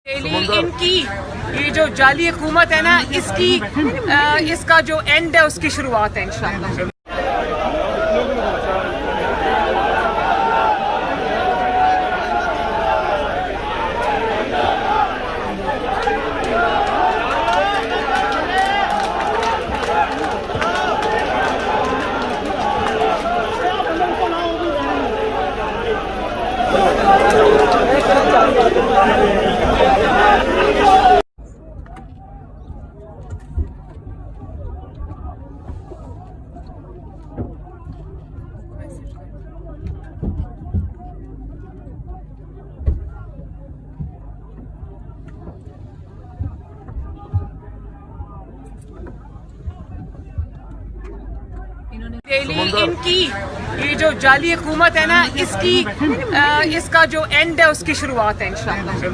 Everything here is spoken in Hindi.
इनकी ये जो जाली हुकूमत है ना, इसका जो एंड है उसकी शुरुआत है इंशाअल्लाह। इनकी ये जो जाली हुकूमत है ना, इसका जो एंड है उसकी शुरुआत है इंशाअल्लाह।